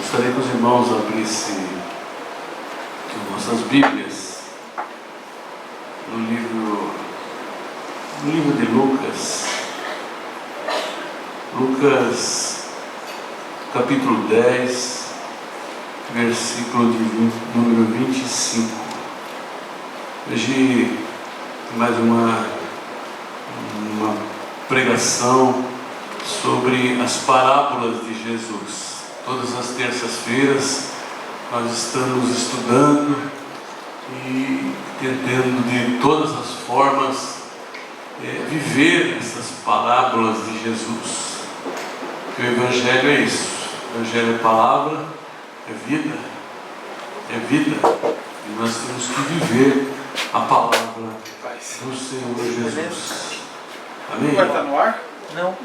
Gostaria que os irmãos abrissem nossas Bíblias no livro de Lucas. Lucas, capítulo 10, versículo número 25. Hoje, mais uma pregação sobre as parábolas de Jesus. Todas as terças-feiras nós estamos estudando e tentando de todas as formas viver essas parábolas de Jesus. Porque o Evangelho é isso. O Evangelho é palavra, é vida. E nós temos que viver a palavra do Senhor Jesus. Amém? Vai estar no ar? Não.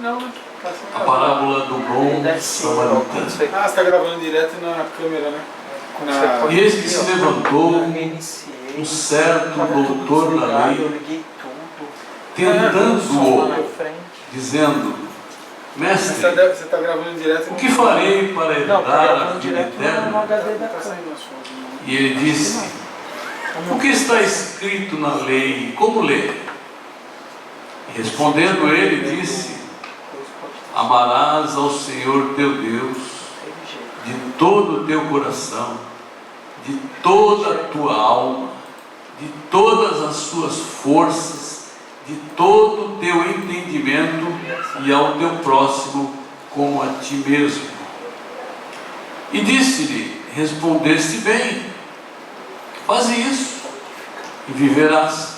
A parábola do bom samaritano. Você está gravando direto na câmera, né? E eis que se levantou um certo doutor da lei, tentando-o, dizendo: Mestre, Você está gravando direto. o que farei para herdar a vida eterna? E ele disse: o que está escrito na lei? Como ler? E respondendo ele, disse: amarás ao Senhor teu Deus de todo o teu coração, de toda a tua alma, de todas as suas forças, de todo o teu entendimento, e ao teu próximo como a ti mesmo. E disse-lhe: respondeste bem, faze isso e viverás.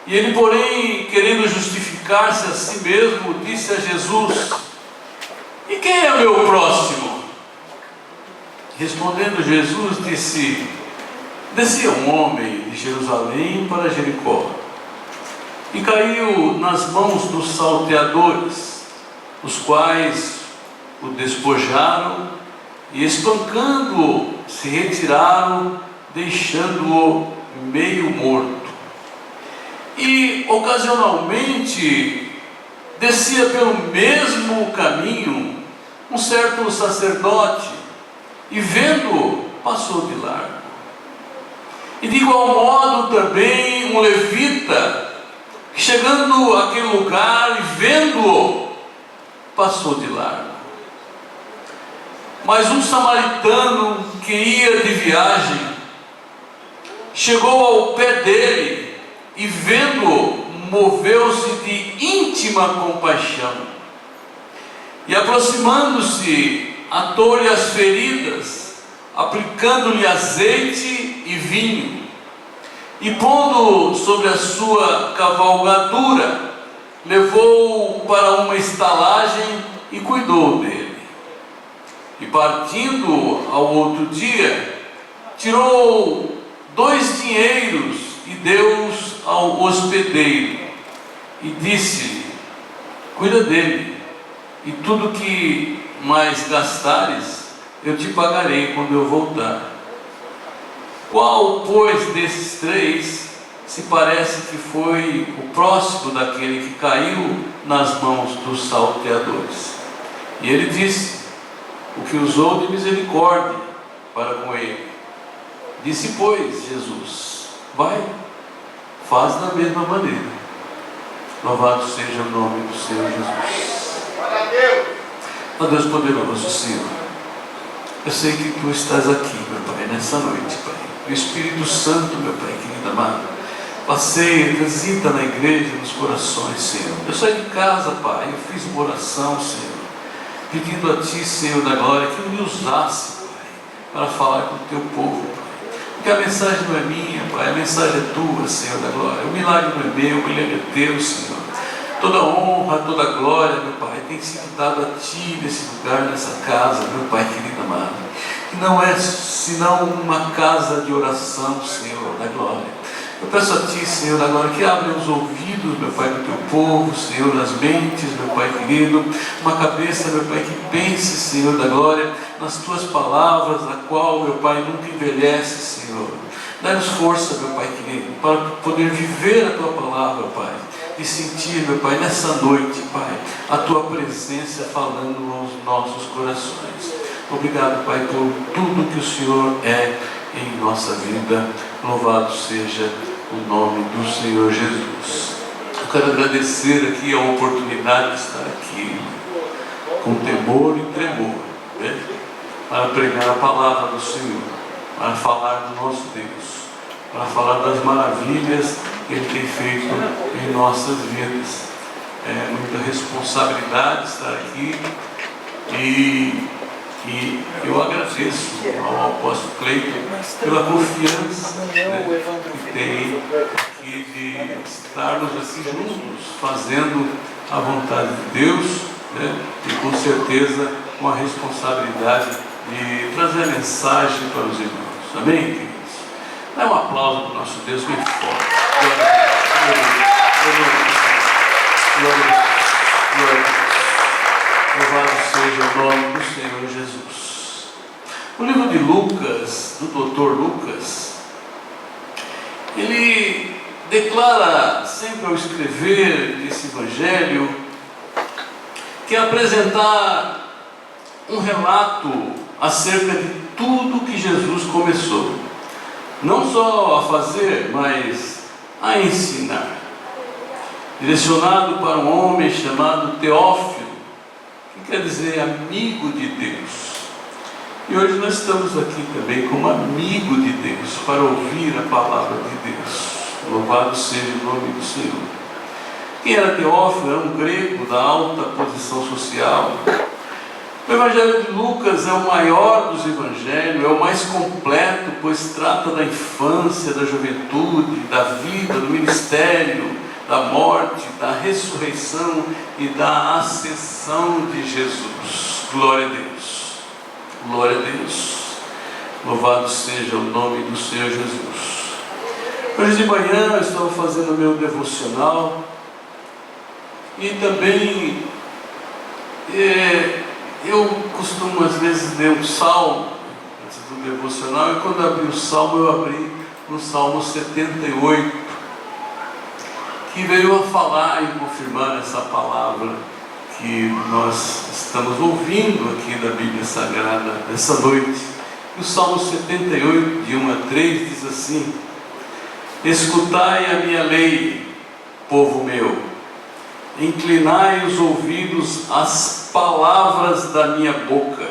E ele, porém, querendo justificar-se a si mesmo, disse a Jesus: e quem é meu próximo? Respondendo Jesus, disse: descia um homem de Jerusalém para Jericó, e caiu nas mãos dos salteadores, os quais o despojaram e, espancando-o, se retiraram, deixando-o meio morto. E ocasionalmente descia pelo mesmo caminho um certo sacerdote, e vendo-o, passou de largo. E de igual modo também um levita, que chegando àquele lugar e vendo-o, passou de largo. Mas um samaritano que ia de viagem chegou ao pé dele e, vendo-o, moveu-se de íntima compaixão, e aproximando-se, atou-lhe as feridas, aplicando-lhe azeite e vinho, e pondo-o sobre a sua cavalgadura, levou-o para uma estalagem e cuidou dele. E partindo ao outro dia, tirou 2 dinheiros e deu-os ao hospedeiro, e disse-lhe: cuida dele, e tudo que mais gastares, eu te pagarei quando eu voltar. Qual, pois, desses 3 se parece que foi o próximo daquele que caiu nas mãos dos salteadores? E ele disse: o que usou de misericórdia para com ele. Disse, pois, Jesus: vai, faz da mesma maneira. Louvado seja o nome do Senhor Jesus. Glória a Deus. Ó Deus poderoso, Senhor, eu sei que Tu estás aqui, meu Pai, nessa noite, Pai. O Espírito Santo, meu Pai querido amado, passeia, visita na igreja, nos corações, Senhor. Eu saí de casa, Pai, eu fiz uma oração, Senhor, pedindo a Ti, Senhor da glória, que me usasse, Pai, para falar com o Teu povo, Pai. Porque a mensagem não é minha, Pai, a mensagem é Tua, Senhor da glória. O milagre não é meu, o milagre é Teu, Senhor. Toda honra, toda glória, meu Pai, tem sido dado a Ti nesse lugar, nessa casa, meu Pai querido amado. Que não é senão uma casa de oração, Senhor da glória. Eu peço a Ti, Senhor da glória, que abra os ouvidos, meu Pai, do Teu povo, Senhor, as mentes, meu Pai querido, uma cabeça, meu Pai, que pense, Senhor da glória, nas Tuas palavras, a qual, meu Pai, nunca envelhece, Senhor. Dá-nos força, meu Pai querido, para poder viver a Tua palavra, Pai, e sentir, meu Pai, nessa noite, Pai, a Tua presença falando aos nossos corações. Obrigado, Pai, por tudo que o Senhor é em nossa vida. Louvado seja o nome do Senhor Jesus. Eu quero agradecer aqui a oportunidade de estar aqui com temor e tremor, né? Para pregar a palavra do Senhor, para falar do nosso Deus, para falar das maravilhas que Ele tem feito em nossas vidas. É muita responsabilidade estar aqui e eu agradeço ao apóstolo Cleiton pela confiança, né, que tem aqui de estarmos assim juntos, fazendo a vontade de Deus, né, e com certeza com a responsabilidade de trazer a mensagem para os irmãos. Amém, queridos? Dá um aplauso para o nosso Deus bem forte. Glória a Deus. Louvado seja o nome do Senhor Jesus. O livro de Lucas, do Dr. Lucas, ele declara sempre ao escrever esse evangelho que apresentar um relato acerca de tudo que Jesus começou, não só a fazer, mas a ensinar, direcionado para um homem chamado Teófilo, que quer dizer amigo de Deus. E hoje nós estamos aqui também como amigo de Deus, para ouvir a palavra de Deus. Louvado seja o nome do Senhor. Quem era Teófilo? Era um grego da alta posição social. O Evangelho de Lucas é o maior dos evangelhos, é o mais completo, pois trata da infância, da juventude, da vida, do ministério, da morte, da ressurreição e da ascensão de Jesus. Glória a Deus. Glória a Deus. Louvado seja o nome do Senhor Jesus. Hoje de manhã eu estava fazendo o meu devocional e também eu costumo às vezes ler um salmo antes do devocional, e quando abri o salmo, eu abri no Salmo 78, que veio a falar e confirmar essa palavra que nós estamos ouvindo aqui da Bíblia Sagrada nessa noite. O Salmo 78, de 1 a 3, diz assim: escutai a minha lei, povo meu, inclinai os ouvidos às palavras da minha boca.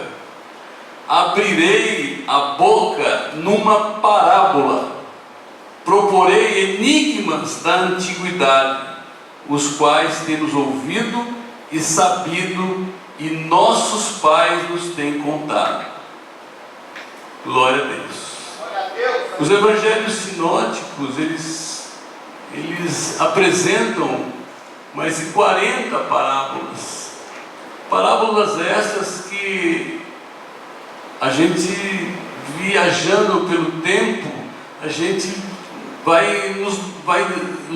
Abrirei a boca numa parábola, proporei enigmas da antiguidade, os quais temos ouvido e sabido, e nossos pais nos têm contado. Glória a Deus. Os evangelhos sinóticos, eles apresentam mais de 40 parábolas. Parábolas essas que a gente, viajando pelo tempo, a gente vai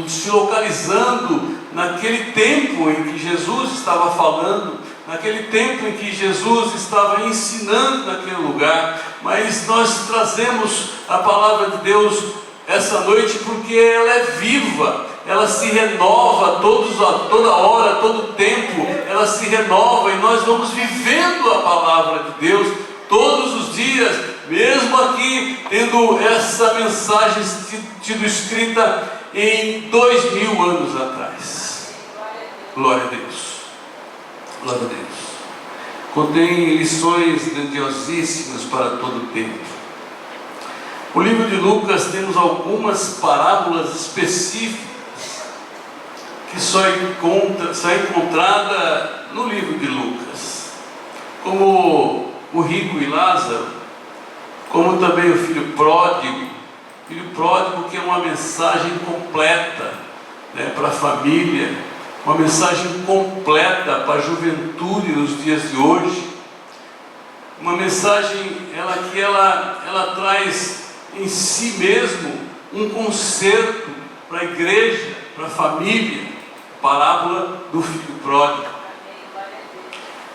se localizando naquele tempo em que Jesus estava falando, naquele tempo em que Jesus estava ensinando naquele lugar. Mas nós trazemos a palavra de Deus essa noite porque ela é viva, ela se renova toda hora, todo tempo, ela se renova, e nós vamos vivendo a palavra de Deus todos os dias, mesmo aqui tendo essa mensagem sido escrita em 2000 anos atrás. Glória a Deus. Glória a Deus. Contém lições grandiosíssimas para todo o tempo. O livro de Lucas, temos algumas parábolas específicas que só é encontrada no livro de Lucas, como o rico e Lázaro, como também o filho pródigo que é uma mensagem completa, né, para a família, uma mensagem completa para a juventude nos dias de hoje, uma mensagem que ela traz em si mesmo um conserto para a igreja, para a família, parábola do filho pródigo.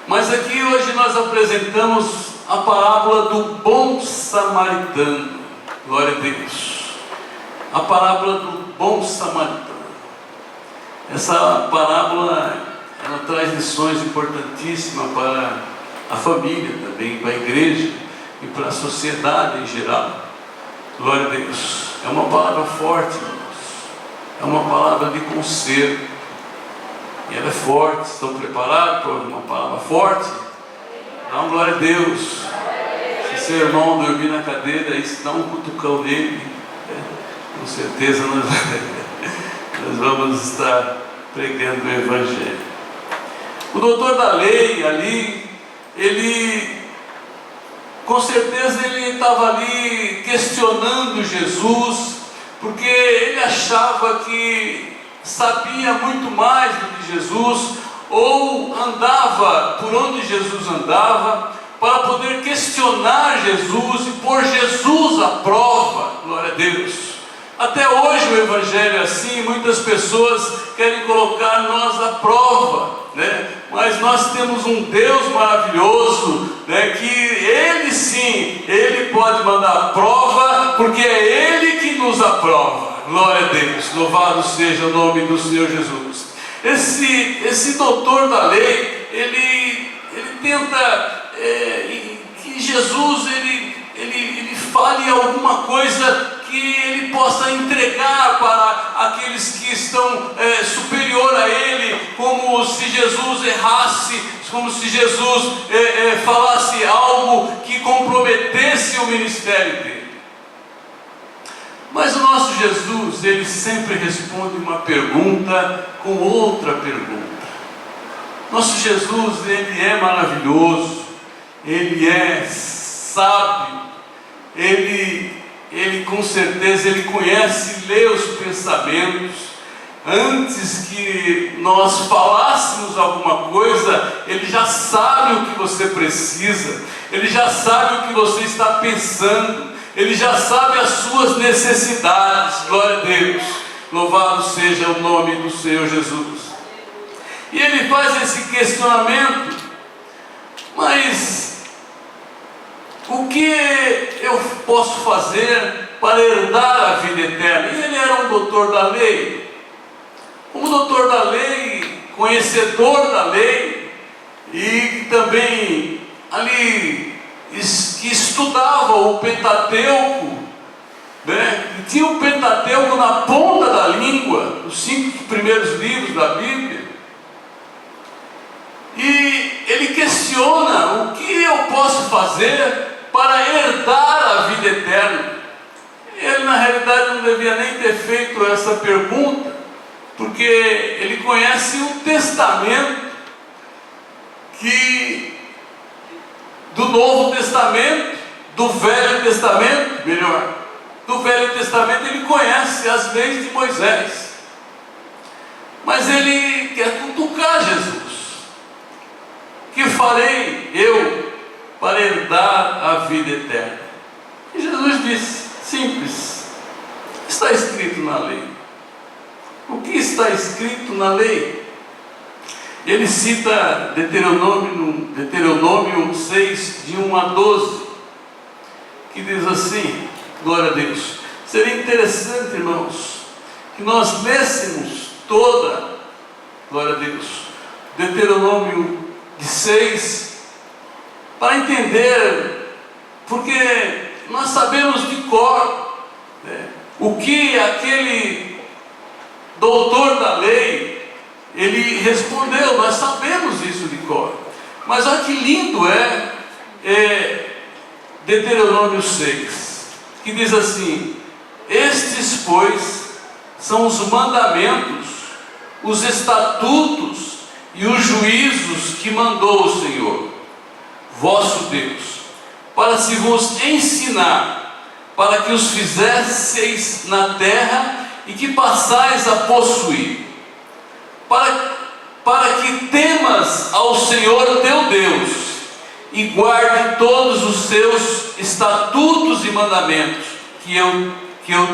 Mas aqui hoje nós apresentamos a parábola do bom samaritano. Glória a Deus. A parábola do bom samaritano. Essa parábola, ela traz lições importantíssimas para a família também, para a igreja e para a sociedade em geral. Glória a Deus. É uma palavra forte, irmãos. É uma palavra de conselho. E ela é forte. Estão preparados para uma palavra forte? Dá uma glória a Deus. Se seu irmão dormir na cadeira, aí se dá um cutucão nele, com certeza nós vamos estar pregando o Evangelho. O doutor da lei ali, ele com certeza ele estava ali questionando Jesus, porque ele achava que sabia muito mais do que Jesus, ou andava por onde Jesus andava, para poder questionar Jesus e pôr Jesus à prova. Glória a Deus. Até hoje o Evangelho é assim. Muitas pessoas querem colocar nós à prova, né? Mas nós temos um Deus maravilhoso, né? Que Ele sim, Ele pode mandar a prova, porque é Ele que nos aprova. Glória a Deus. Louvado seja o nome do Senhor Jesus. Esse doutor da lei, ele tenta que Jesus ele fale alguma coisa que ele possa entregar para aqueles que estão superior a ele, como se Jesus errasse, como se Jesus falasse algo que comprometesse o ministério dele. Mas o nosso Jesus, ele sempre responde uma pergunta com outra pergunta. Nosso Jesus, ele é maravilhoso, ele é sábio, ele com certeza, ele conhece e lê os pensamentos. Antes que nós falássemos alguma coisa, ele já sabe o que você precisa, ele já sabe o que você está pensando, ele já sabe as suas necessidades. Glória a Deus. Louvado seja o nome do Senhor Jesus. E ele faz esse questionamento: mas o que eu posso fazer para herdar a vida eterna? E ele era um doutor da lei. Como doutor da lei, conhecedor da lei, e também ali que estudava o Pentateuco, né? E tinha o Pentateuco na ponta da língua, os 5 primeiros livros da Bíblia. E ele questiona: o que eu posso fazer para herdar a vida eterna? Ele na realidade não devia nem ter feito essa pergunta, porque ele conhece o Testamento, do Novo Testamento, do Velho Testamento, melhor, do Velho Testamento ele conhece as leis de Moisés, mas ele quer cutucar Jesus. Que farei eu para herdar a vida eterna? E Jesus disse: simples, está escrito na lei. O que está escrito na lei? Ele cita Deuteronômio 6, de 1 a 12, que diz assim, glória a Deus. Seria interessante, irmãos, que nós lêssemos toda, glória a Deus, Deuteronômio de 6, para entender, porque nós sabemos de cor, né, o que aquele doutor da lei, ele respondeu. Nós sabemos isso de cor. Mas olha que lindo Deuteronômio 6, que diz assim: estes, pois, são os mandamentos, os estatutos e os juízos que mandou o Senhor, vosso Deus, para se vos ensinar, para que os fizesseis na terra e que passais a possuir, para que temas ao Senhor teu Deus e guarde todos os seus estatutos e mandamentos que eu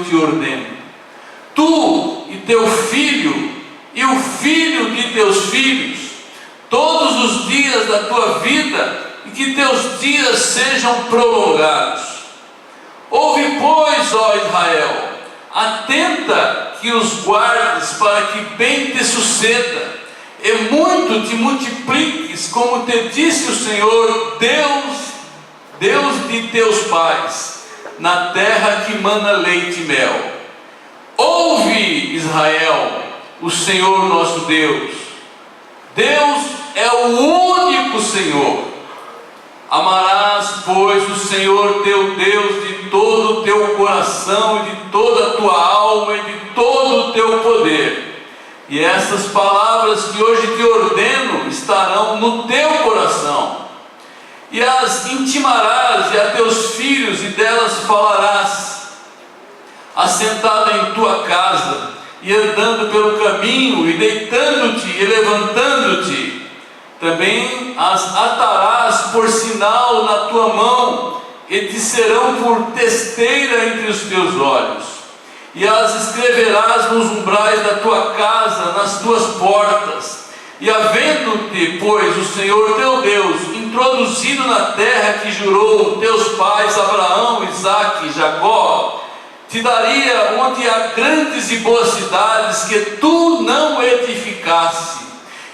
te ordeno, tu e teu filho e o filho de teus filhos, todos os dias da tua vida, e que teus dias sejam prolongados. Ouve, pois, ó Israel, atenta que os guardes, para que bem te suceda, e muito te multipliques, como te disse o Senhor, Deus de teus pais, na terra que mana leite e mel. Ouve, Israel, o Senhor nosso Deus. Deus é o único Senhor. Amarás, pois, o Senhor teu Deus de todo o teu coração, e de toda a tua alma, e de todo o teu poder. E essas palavras que hoje te ordeno estarão no teu coração, e as intimarás a teus filhos, e delas falarás, assentado em tua casa, e andando pelo caminho, e deitando-te e levantando-te. Também as atarás por sinal na tua mão, e te serão por testeira entre os teus olhos. E as escreverás nos umbrais da tua casa, nas tuas portas. E havendo-te, pois, o Senhor teu Deus introduzido na terra que jurou teus pais Abraão, Isaque e Jacó, te daria onde há grandes e boas cidades que tu não edificaste,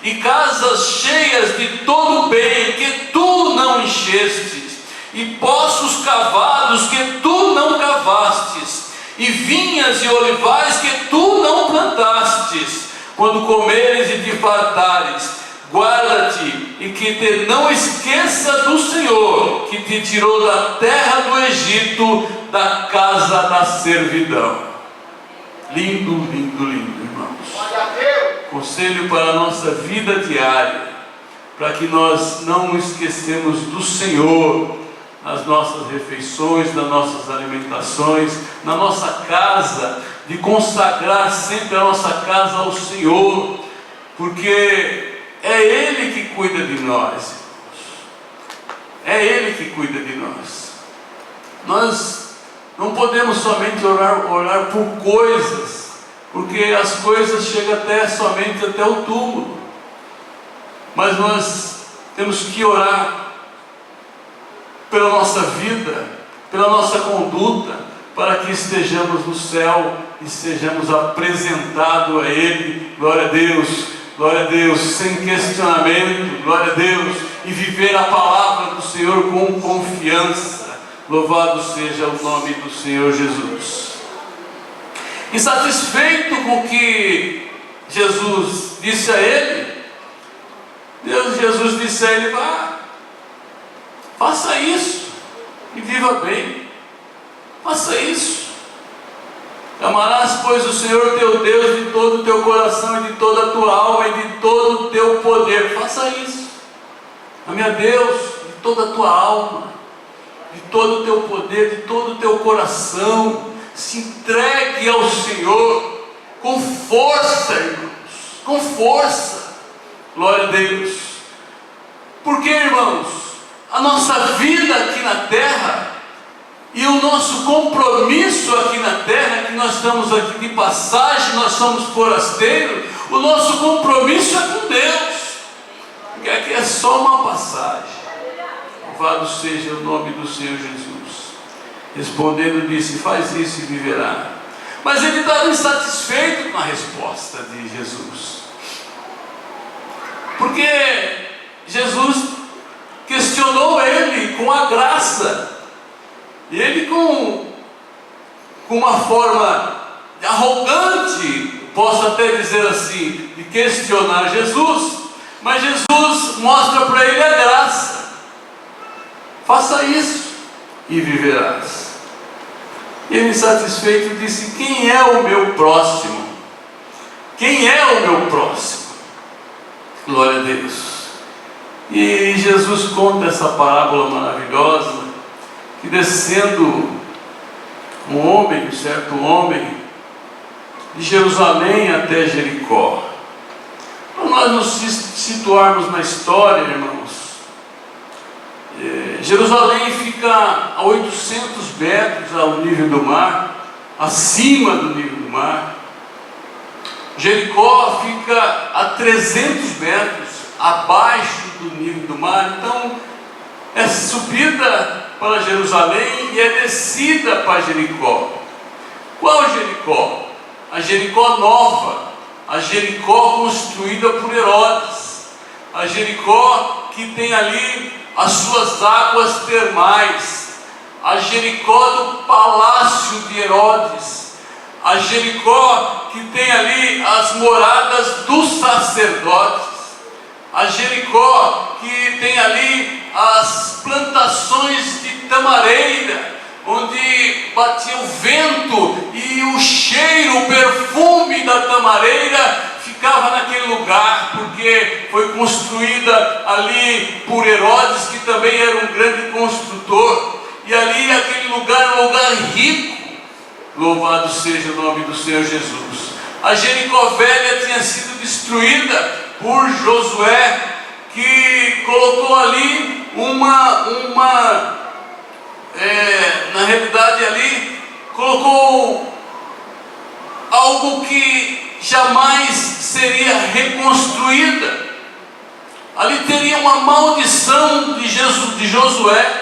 e casas cheias de todo bem que tu não enchestes, e poços cavados que tu não cavastes, e vinhas e olivais que tu não plantastes. Quando comeres e te fartares, guarda-te, e que te não esqueça do Senhor, que te tirou da terra do Egito, da casa da servidão. Lindo, lindo, lindo, irmãos. Conselho para a nossa vida diária, para que nós não esquecemos do Senhor nas nossas refeições, nas nossas alimentações, na nossa casa, de consagrar sempre a nossa casa ao Senhor, porque é Ele que cuida de nós, irmãos. É Ele que cuida de nós. Nós não podemos somente orar por coisas, porque as coisas chegam somente até o túmulo, mas nós temos que orar pela nossa vida, pela nossa conduta, para que estejamos no céu e sejamos apresentados a Ele, glória a Deus, sem questionamento, glória a Deus, e viver a palavra do Senhor com confiança. Louvado seja o nome do Senhor Jesus. Insatisfeito com o que Jesus disse a ele, Jesus disse a ele: vá, faça isso e viva bem. Faça isso. Amarás, pois, o Senhor teu Deus de todo o teu coração, e de toda a tua alma, e de todo o teu poder. Faça isso. Ame a Deus de toda a tua alma, de todo o teu poder, de todo o teu coração. Se entregue ao Senhor com força, irmãos, com força. Glória a Deus. Porque, irmãos, a nossa vida aqui na terra e o nosso compromisso aqui na terra, que nós estamos aqui de passagem, nós somos forasteiros, o nosso compromisso é com Deus, porque aqui é só uma passagem. Louvado seja o nome do Senhor Jesus. Respondendo, disse: faz isso e viverá. Mas ele estava insatisfeito com a resposta de Jesus, porque Jesus questionou ele com a graça, e ele com uma forma arrogante, posso até dizer assim, de questionar Jesus, mas Jesus mostra para ele a graça. Faça isso e viverás. E ele, insatisfeito, disse: quem é o meu próximo? Quem é o meu próximo? Glória a Deus. E Jesus conta essa parábola maravilhosa, que descendo um certo homem, de Jerusalém até Jericó. Para nós nos situarmos na história, irmãos, Jerusalém fica a 800 metros ao nível do mar, acima do nível do mar. Jericó fica a 300 metros abaixo do nível do mar. Então é subida para Jerusalém e é descida para Jericó. Qual Jericó? A Jericó nova, a Jericó construída por Herodes, a Jericó que tem ali as suas águas termais, a Jericó do palácio de Herodes, a Jericó que tem ali as moradas dos sacerdotes, a Jericó que tem ali as plantações de tamareira, onde batia o vento e o cheiro, o perfume da tamareira ficava naquele lugar, porque foi construída ali por Herodes, que também era um grande construtor, e ali aquele lugar é um lugar rico. Louvado seja o nome do Senhor Jesus. A Jericó velha tinha sido destruída por Josué, que colocou ali na realidade ali, colocou algo que jamais seria reconstruída. Ali teria uma maldição de Josué,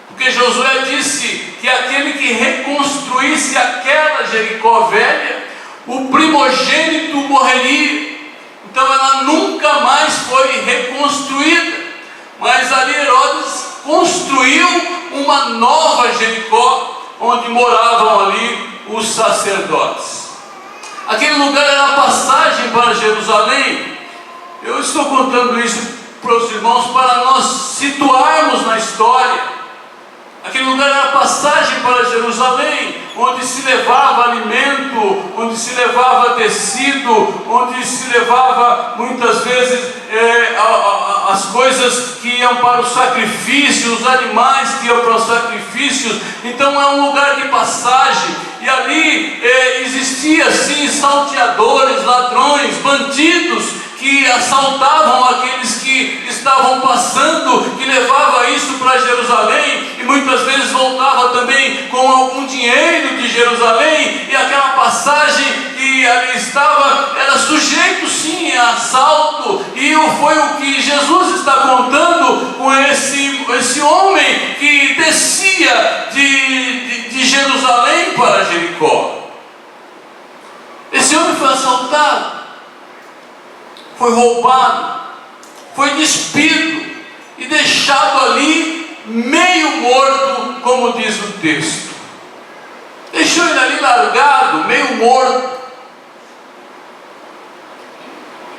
porque Josué disse que aquele que reconstruísse aquela Jericó velha, o primogênito morreria. Então ela nunca mais foi reconstruída. Mas ali Herodes construiu uma nova Jericó, onde moravam ali os sacerdotes. Aquele lugar era a passagem para Jerusalém. Eu estou contando isso para os irmãos para nós situarmos na história. Aquele lugar era a passagem para Jerusalém, onde se levava alimento, onde se levava tecido, onde se levava muitas vezes as coisas que iam para o sacrifício, os animais que iam para os sacrifícios. Então é um lugar de passagem, e ali existia sim salteadores, ladrões, bandidos, que assaltavam aqueles que estavam passando, que levava isso para Jerusalém, e muitas vezes voltava também com algum dinheiro de Jerusalém, e aquela passagem que ali estava era sujeito sim a assalto, e foi o que Jesus está contando com esse homem que descia de Jerusalém para Jericó. Esse homem foi assaltado, foi roubado, foi despido e deixado ali meio morto, como diz o texto. Deixou ele ali largado, meio morto.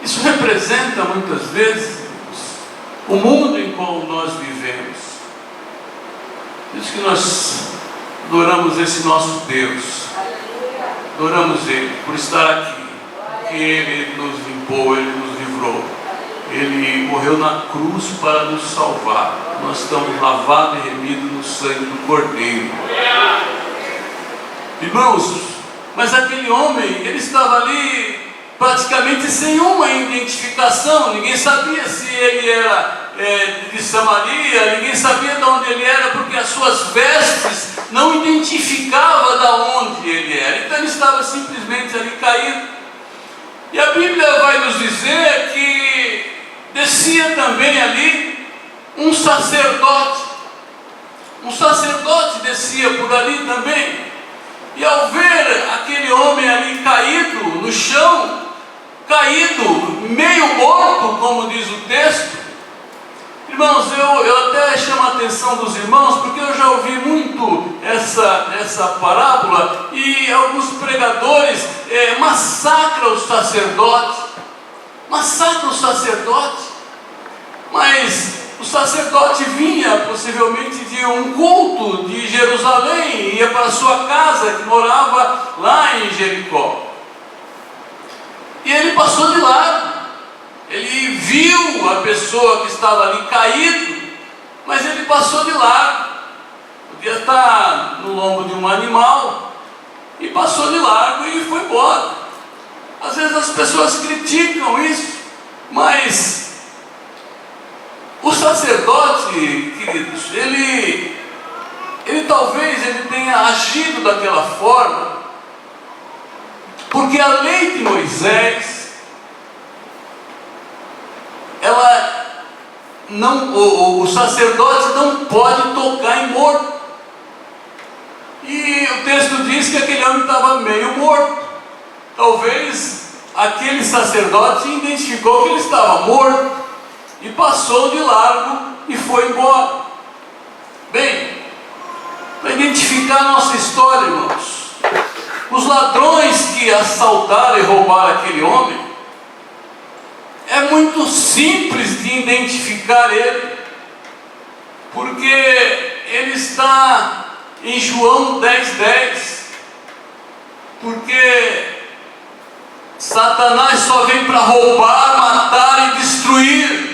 Isso representa muitas vezes o mundo em qual nós vivemos. Por isso que nós adoramos esse nosso Deus, adoramos Ele por estar aqui, porque Ele nos limpou, Ele nos livrou, Ele morreu na cruz para nos salvar. Nós estamos lavados e remidos no sangue do Cordeiro. Irmãos, mas aquele homem, ele estava ali praticamente sem uma identificação. Ninguém sabia se ele era de Samaria, ninguém sabia de onde ele era, porque as suas vestes não identificavam de onde ele era. Então ele estava simplesmente ali caído. E a Bíblia vai nos dizer que descia também ali um sacerdote. Um sacerdote descia por ali também. E ao ver aquele homem ali caído no chão, caído, meio morto, como diz o texto, irmãos, eu até chamo a atenção dos irmãos, porque eu já ouvi muito essa parábola, e alguns pregadores massacram os sacerdotes, mas o sacerdote vinha possivelmente de um culto de Jerusalém, ia para a sua casa, que morava lá em Jericó, e ele passou de lado. Ele viu a pessoa que estava ali caído, mas ele passou de lado. Podia estar no lombo de um animal, e passou de largo e foi embora. Às vezes as pessoas criticam isso, mas o sacerdote, queridos, ele talvez ele tenha agido daquela forma, porque a lei de Moisés, o sacerdote não pode tocar em morto. E o texto diz que aquele homem estava meio morto. Talvez aquele sacerdote identificou que ele estava morto e passou de largo e foi embora. Bem, para identificar a nossa história, irmãos, os ladrões que assaltaram e roubaram aquele homem, é muito simples de identificar ele, porque ele está em João 10:10, porque Satanás só vem para roubar, matar e destruir.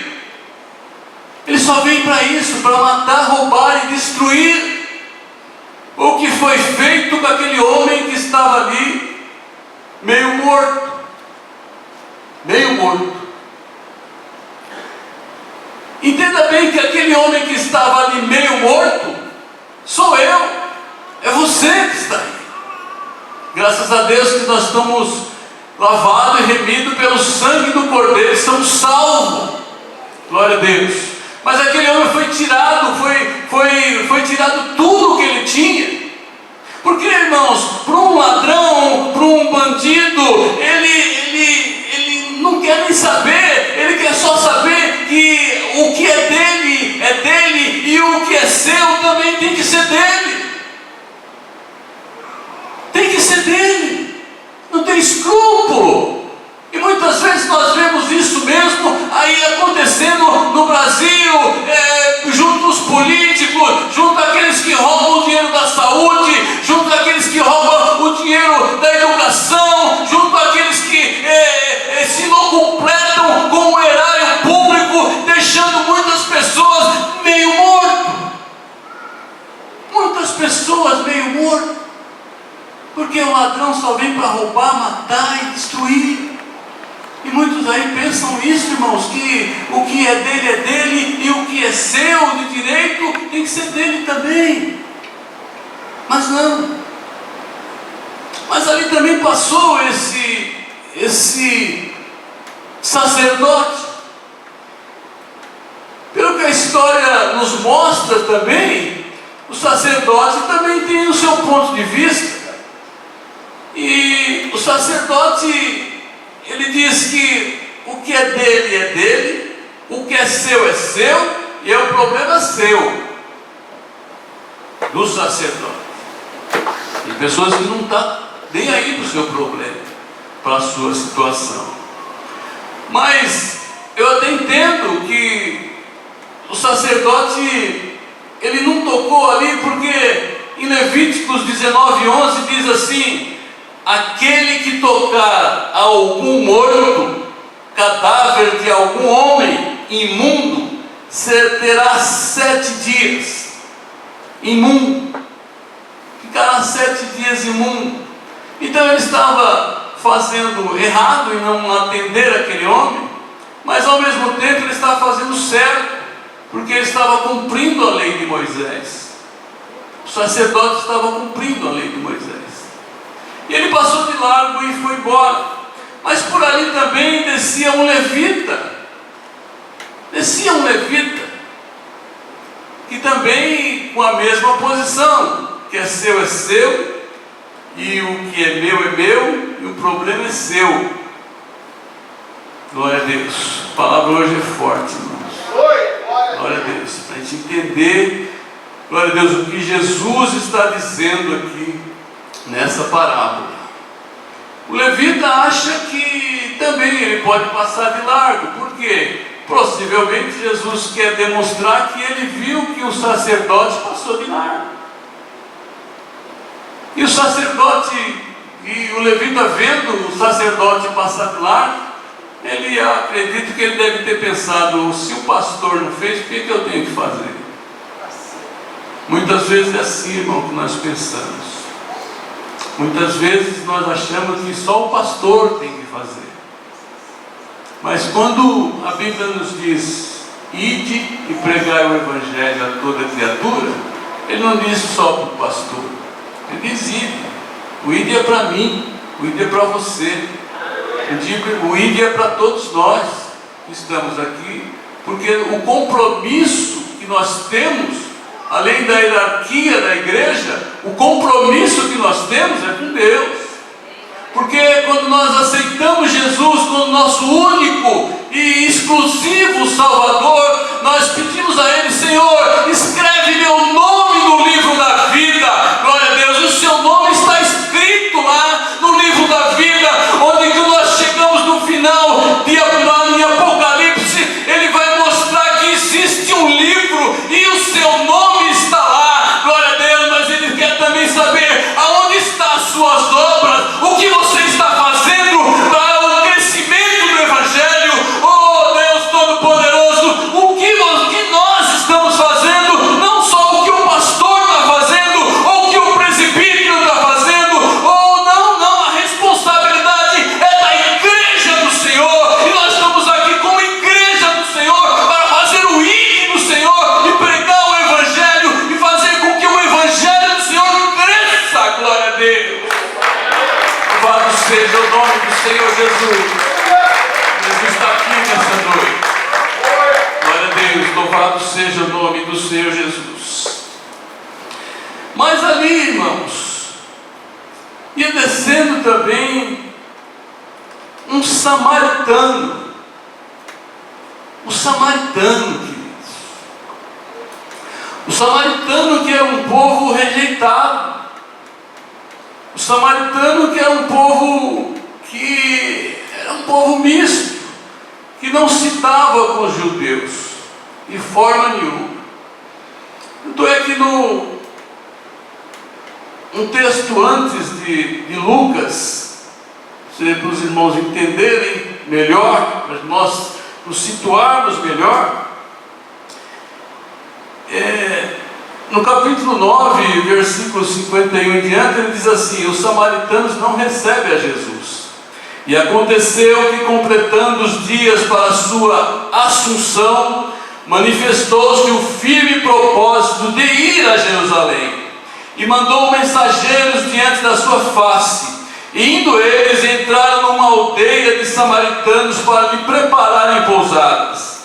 Ele só vem para isso, para matar, roubar e destruir. O que foi feito com aquele homem que estava ali, meio morto. Meio morto. Entenda bem que aquele homem que estava ali meio morto, sou eu, é você que está aí. Graças a Deus que nós estamos lavados e remidos pelo sangue do Cordeiro, estamos salvos. Glória a Deus. Mas aquele homem foi tirado, foi tirado tudo que ele tinha. Porque, irmãos, para um ladrão, para um bandido, ele não quer nem saber, ele quer só saber que o que é dele, e o que é seu também tem que ser dele. Tem que ser dele, não tem escrúpulo. E muitas vezes nós vemos isso mesmo aí acontecendo no Brasil, junto aos políticos, junto àqueles que roubam o dinheiro da saúde, junto àqueles que roubam o dinheiro da educação, junto àqueles que se locupletam com o erário público, deixando muitas pessoas meio mortas. Muitas pessoas meio mortas, porque o ladrão só vem para roubar, matar e destruir. E muitos aí pensam isso, irmãos, que o que é dele e o que é seu de direito tem que ser dele também. Mas não. Mas ali também passou esse sacerdote. Pelo que a história nos mostra também, o sacerdote também tem o seu ponto de vista. E o sacerdote, ele diz que o que é dele, o que é seu, e o problema é seu, do sacerdote. Tem pessoas que não estão nem aí para o seu problema, para a sua situação. Mas eu até entendo que o sacerdote, ele não tocou ali, porque em Levíticos 19:11 diz assim: aquele que tocar a algum morto, cadáver de algum homem imundo, terá 7 dias imundo, ficará 7 dias imundo. Então ele estava fazendo errado em não atender aquele homem, mas ao mesmo tempo ele estava fazendo certo, porque ele estava cumprindo a lei de Moisés. O sacerdote estava cumprindo a lei de Moisés. E ele passou de largo e foi embora. Mas por ali também descia um levita. Que também com a mesma posição, que é seu, e o que é meu, e o problema é seu. Glória a Deus. A palavra hoje é forte, irmãos. Glória a Deus. Para a gente entender, glória a Deus, o que Jesus está dizendo aqui nessa parábola. O levita acha que também ele pode passar de largo, porque possivelmente Jesus quer demonstrar que ele viu que o sacerdote passou de largo. E o sacerdote, e o levita vendo o sacerdote passar de largo, ele acredita que ele deve ter pensado: se o pastor não fez, o que eu tenho que fazer? Muitas vezes é assim, irmão, que nós pensamos. Muitas vezes nós achamos que só o pastor tem que fazer. Mas quando a Bíblia nos diz: ide e pregai o Evangelho a toda criatura, ele não diz só para o pastor, ele diz ide. O ide é para mim, o ide é para você, o ide é para todos nós que estamos aqui, porque o compromisso que nós temos, além da hierarquia da igreja, o compromisso que nós temos é com Deus. Porque Porque quando nós aceitamos Jesus como nosso único e exclusivo Salvador, nós pedimos a Ele: Senhor, escreve meu nome no livro da vida. Glória a Deus, o seu nome está escrito lá no livro da vida, onde que nós chegamos no final lá em Apocalipse, Ele vai mostrar que existe um livro e o seu nome está lá. Glória a Deus, mas Ele quer também saber aonde estão as suas obras, o que você está fazendo para o crescimento do Evangelho. Oh Deus Todo-Poderoso, o que nós estamos fazendo, não só o que o pastor está fazendo, ou o que o presbítero está fazendo, ou não, a responsabilidade é da igreja do Senhor, e nós estamos aqui como igreja do Senhor para fazer o ID do Senhor e pregar o Evangelho e fazer com que o Evangelho do Senhor cresça. Glória a Deus. Louvado seja o nome do Senhor Jesus. Jesus está aqui nessa noite. Glória a Deus, louvado seja o nome do Senhor Jesus. Mas ali, irmãos, ia descendo também um samaritano. O samaritano, queridos. O samaritano, que era um povo rejeitado. O samaritano, que era um povo misto, que não se dava com os judeus de forma nenhuma. Então é que no texto antes de Lucas, para os irmãos entenderem melhor, para nós nos situarmos melhor, no capítulo 9, versículo 51 em diante, ele diz assim: os samaritanos não recebem a Jesus. E aconteceu que, completando os dias para a sua assunção, manifestou-se o firme propósito de ir a Jerusalém, e mandou mensageiros diante da sua face. E indo eles, entraram numa aldeia de samaritanos para lhe prepararem pousadas.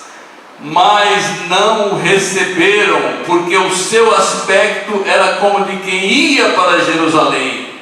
Mas não o receberam, porque o seu aspecto era como de quem ia para Jerusalém.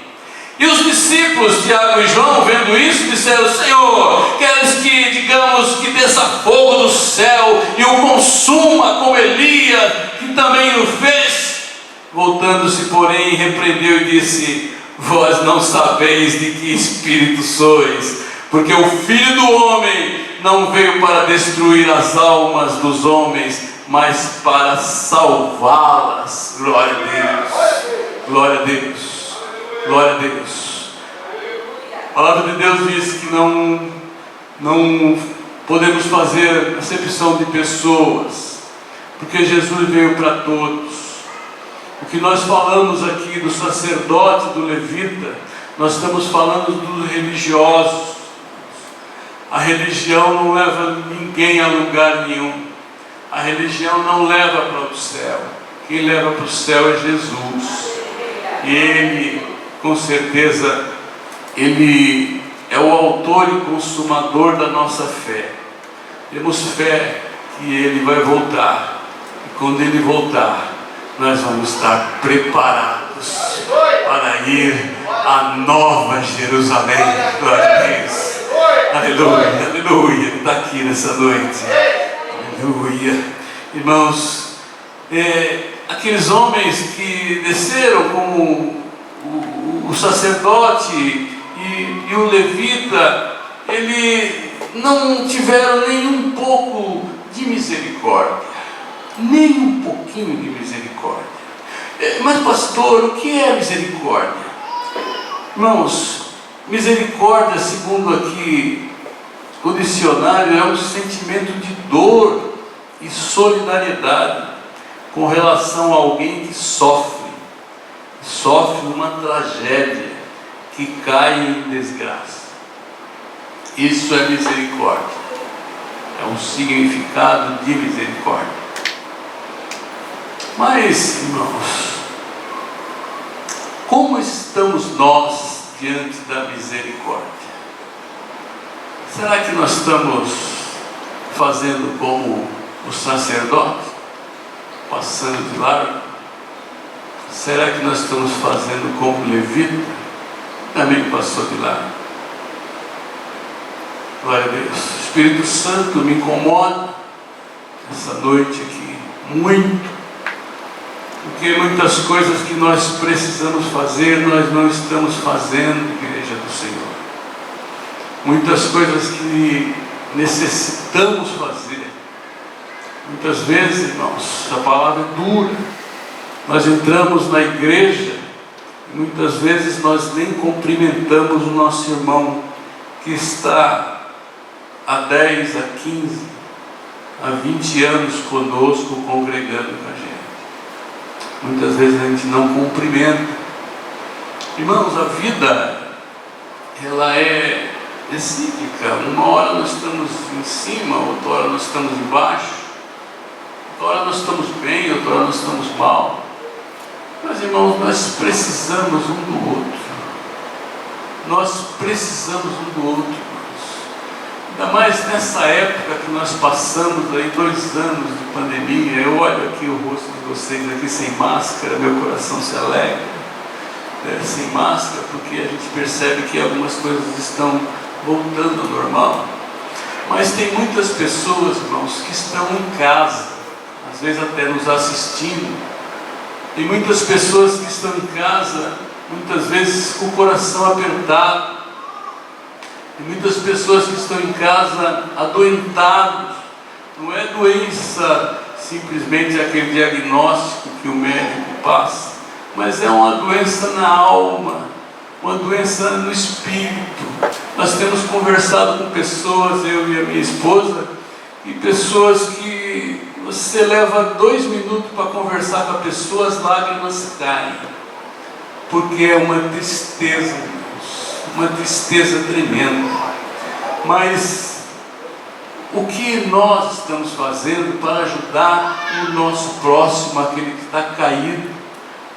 E os discípulos, Tiago e João, vendo isso, disseram: Senhor, queres que, digamos, que desça fogo do céu e o consuma como Elias, que também o fez? Voltando-se, porém, repreendeu e disse: vós não sabeis de que espírito sois, porque o Filho do Homem não veio para destruir as almas dos homens, mas para salvá-las. Glória a Deus, glória a Deus, glória a Deus. A palavra de Deus diz que não podemos fazer acepção de pessoas, porque Jesus veio para todos. O que nós falamos aqui do sacerdote, do levita, nós estamos falando dos religiosos. A religião não leva ninguém a lugar nenhum. A religião não leva para o céu. Quem leva para o céu é Jesus. E Ele, com certeza, Ele é o autor e consumador da nossa fé. Temos fé que Ele vai voltar. E quando Ele voltar, nós vamos estar preparados para ir à Nova Jerusalém. Glória a Deus. Aleluia, aleluia. Ele está aqui nessa noite. Aleluia. Irmãos, aqueles homens que desceram como o sacerdote e o levita, ele não tiveram nem um pouco de misericórdia. Nem um pouquinho de misericórdia. Mas pastor, o que é misericórdia? Irmãos, misericórdia, segundo aqui o dicionário, é um sentimento de dor e solidariedade com relação a alguém que sofre uma tragédia, que cai em desgraça. Isso é misericórdia. É um significado de misericórdia. Mas, irmãos, como estamos nós diante da misericórdia? Será que nós estamos fazendo como o sacerdote, passando de largo? Será que nós estamos fazendo como o levita, também passou de largo? Glória a Deus. O Espírito Santo me incomoda essa noite aqui, muito, porque muitas coisas que nós precisamos fazer, nós não estamos fazendo, igreja do Senhor. Muitas coisas que necessitamos fazer. Muitas vezes, irmãos, a palavra é dura. Nós entramos na igreja e muitas vezes nós nem cumprimentamos o nosso irmão que está há 10, há 15, há 20 anos conosco, congregando com a gente. Muitas vezes a gente não cumprimenta. Irmãos, a vida, ela é cíclica. Uma hora nós estamos em cima, outra hora nós estamos embaixo, outra hora nós estamos bem, outra hora nós estamos mal. Mas, irmãos, nós precisamos um do outro. Nós precisamos um do outro, irmãos. Ainda mais nessa época que nós passamos aí 2 anos de pandemia. Eu olho aqui o rosto de vocês aqui sem máscara, meu coração se alegra, sem máscara, porque a gente percebe que algumas coisas estão voltando ao normal. Mas tem muitas pessoas, irmãos, que estão em casa, às vezes até nos assistindo. Tem muitas pessoas que estão em casa, muitas vezes com o coração apertado. Tem muitas pessoas que estão em casa adoentados. Não é doença simplesmente aquele diagnóstico que o médico passa, mas é uma doença na alma, uma doença no espírito. Nós temos conversado com pessoas, eu e a minha esposa, e pessoas que você leva 2 minutos para conversar com a pessoa, as lágrimas caem, porque é uma tristeza, irmãos, uma tristeza tremenda. Mas o que nós estamos fazendo para ajudar o nosso próximo, aquele que está caído,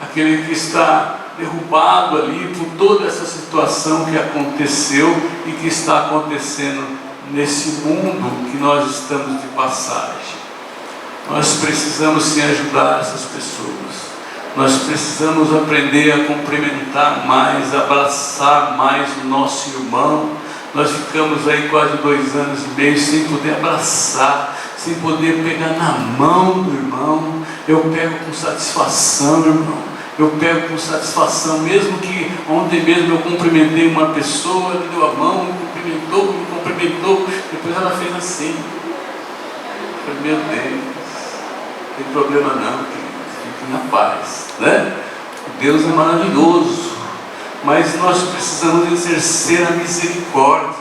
aquele que está derrubado ali por toda essa situação que aconteceu e que está acontecendo nesse mundo que nós estamos de passagem? Nós precisamos sim ajudar essas pessoas. Nós precisamos aprender a cumprimentar mais, abraçar mais o nosso irmão. Nós ficamos aí quase 2 anos e meio sem poder abraçar, sem poder pegar na mão do irmão. Eu pego com satisfação, irmão. Eu pego com satisfação, mesmo que ontem mesmo eu cumprimentei uma pessoa, me deu a mão, me cumprimentou, depois ela fez assim. Eu falei, meu Deus, não tem problema não, fique na paz, né? Deus é maravilhoso, mas nós precisamos exercer a misericórdia.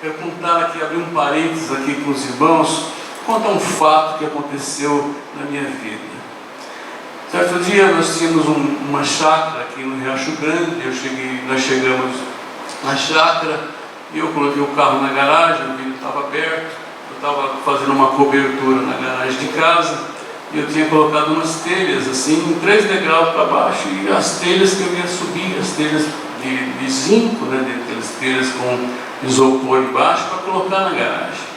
Eu contar aqui, abrir um parênteses aqui com os irmãos, contar um fato que aconteceu na minha vida. Certo dia nós tínhamos uma chácara aqui no Riacho Grande. Nós chegamos na chácara e eu coloquei o carro na garagem, o vidro estava aberto, eu estava fazendo uma cobertura na garagem de casa e eu tinha colocado umas telhas assim, 3 degraus para baixo, e as telhas que eu ia subir, as telhas de zinco, né, aquelas telhas com isopor embaixo para colocar na garagem.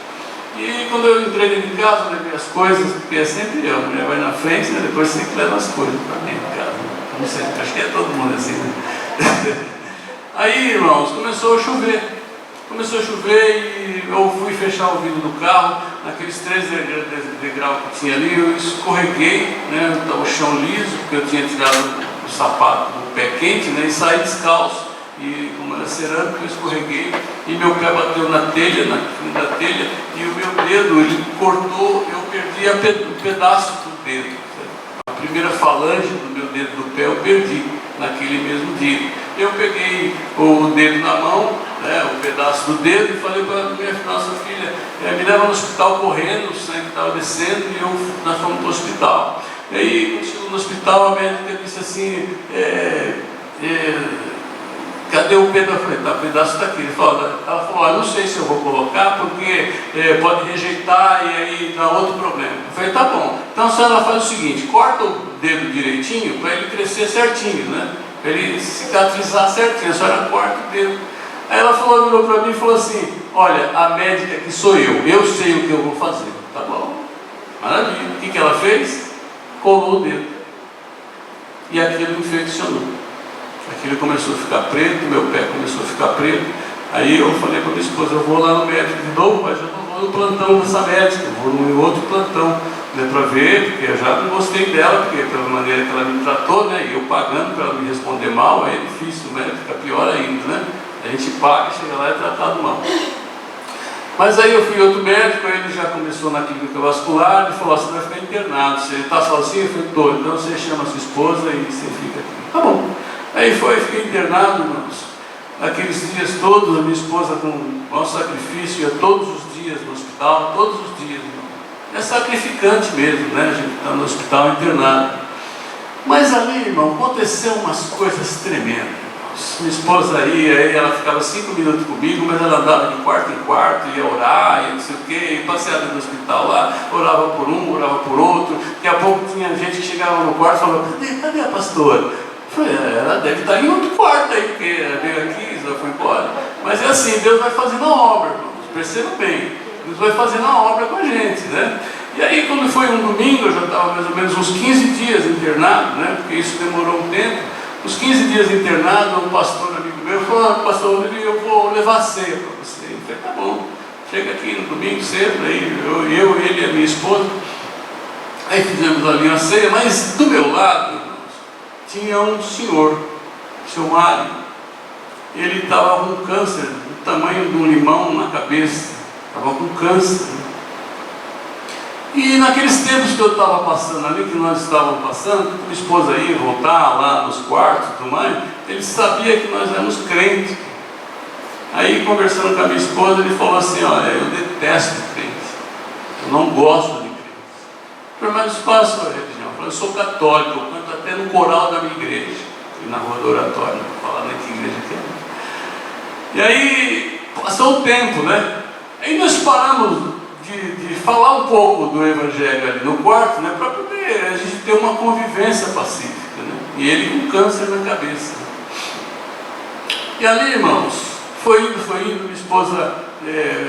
E quando eu entrei dentro de casa, levei as coisas, porque é sempre a mulher vai na frente, né? Depois sempre leva as coisas para dentro de casa. Não sei, acho que é todo mundo assim, né? Aí, irmãos, começou a chover. Começou a chover e eu fui fechar o vidro do carro, naqueles 3 degraus que tinha ali, eu escorreguei, né? O chão liso, porque eu tinha tirado o sapato do pé quente, né? E saí descalço. E como era cerâmica, eu escorreguei e meu pé bateu na telha, na telha, e o meu dedo, ele cortou, eu perdi um pedaço do dedo. A primeira falange do meu dedo do pé eu perdi naquele mesmo dia. Eu peguei o dedo na mão, né, o pedaço do dedo, e falei para a minha nossa filha, me leva no hospital correndo, o sangue estava descendo, e nós fomos para o hospital. E aí, quando chegou no hospital, a médica disse assim, cadê o pedaço? Eu falei, tá, o pedaço está aqui. Ela falou, não sei se eu vou colocar, porque pode rejeitar e aí dá outro problema. Eu falei, tá bom. Então a senhora faz o seguinte, corta o dedo direitinho para ele crescer certinho, né? Para ele cicatrizar certinho. A senhora corta o dedo. Aí ela virou para mim e falou assim, olha, a médica que sou eu sei o que eu vou fazer. Tá bom, maravilha. O que ela fez? Colou o dedo. E aquilo infeccionou. Aquilo começou a ficar preto, meu pé começou a ficar preto, Aí eu falei para minha esposa, eu vou lá no médico de novo, mas eu não vou no plantão dessa médica, eu vou no outro plantão, né, para ver, porque eu já não gostei dela, porque pela maneira que ela me tratou, né, e eu pagando para ela me responder mal, aí é difícil, né, fica pior ainda, né? A gente paga, chega lá e é tratado mal. Mas aí eu fui outro médico, aí ele já começou na clínica vascular, ele falou, você vai ficar internado, você está sozinho? Eu falei, tô, então você chama a sua esposa e você fica aqui. Tá bom. Aí fiquei internado, irmãos. Naqueles dias todos, a minha esposa com maior sacrifício, ia todos os dias no hospital, todos os dias, irmão. É sacrificante mesmo, né? A gente está no hospital internado. Mas ali, irmão, aconteceu umas coisas tremendas. Minha esposa ia, aí ela ficava 5 minutos comigo, mas ela andava de quarto em quarto, ia orar, ia não sei o quê, passeava no hospital lá, orava por um, orava por outro. Daqui a pouco tinha gente que chegava no quarto e falava, cadê a pastora? Eu falei, ela deve estar em outro quarto aí, porque ela veio aqui, já foi embora. Mas é assim, Deus vai fazendo a obra, irmãos, percebam bem, Deus vai fazendo a obra com a gente, né? E aí quando foi um domingo, eu já estava mais ou menos uns 15 dias internado, né? Porque isso demorou um tempo. Uns 15 dias internado, um pastor amigo meu falou, pastor, eu vou levar a ceia para você. Eu falei, tá bom, chega aqui no domingo cedo, aí eu, ele e a minha esposa. Aí fizemos ali uma ceia, mas do meu lado, irmãos, tinha um senhor, seu Mário. Ele estava com câncer do tamanho de um limão na cabeça, estava com câncer. E naqueles tempos que eu estava passando ali, que nós estávamos passando, que minha esposa ia voltar lá nos quartos e tudo mais, ele sabia que nós éramos crentes. Aí, conversando com a minha esposa, ele falou assim, olha, eu detesto crentes, eu não gosto de crentes. Eu falei, mas qual é a sua religião? Eu falei, eu sou católico, eu canto até no coral da minha igreja, e na rua do oratório, não vou falar nem que igreja que é. E aí, passou o tempo, né? Aí nós paramos de falar um pouco do Evangelho ali no quarto, né, para poder a gente ter uma convivência pacífica, né? E ele com câncer na cabeça. E ali, irmãos, foi indo, minha esposa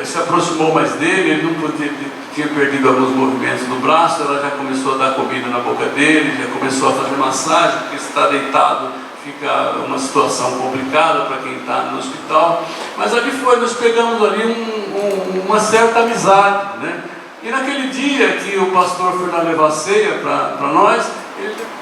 se aproximou mais dele, ele não podia, tinha perdido alguns movimentos no braço, ela já começou a dar comida na boca dele, já começou a fazer massagem, porque se está deitado fica uma situação complicada para quem está no hospital. Mas ali nós pegamos ali uma certa amizade, né? E naquele dia que o pastor foi lá levar a ceia para nós,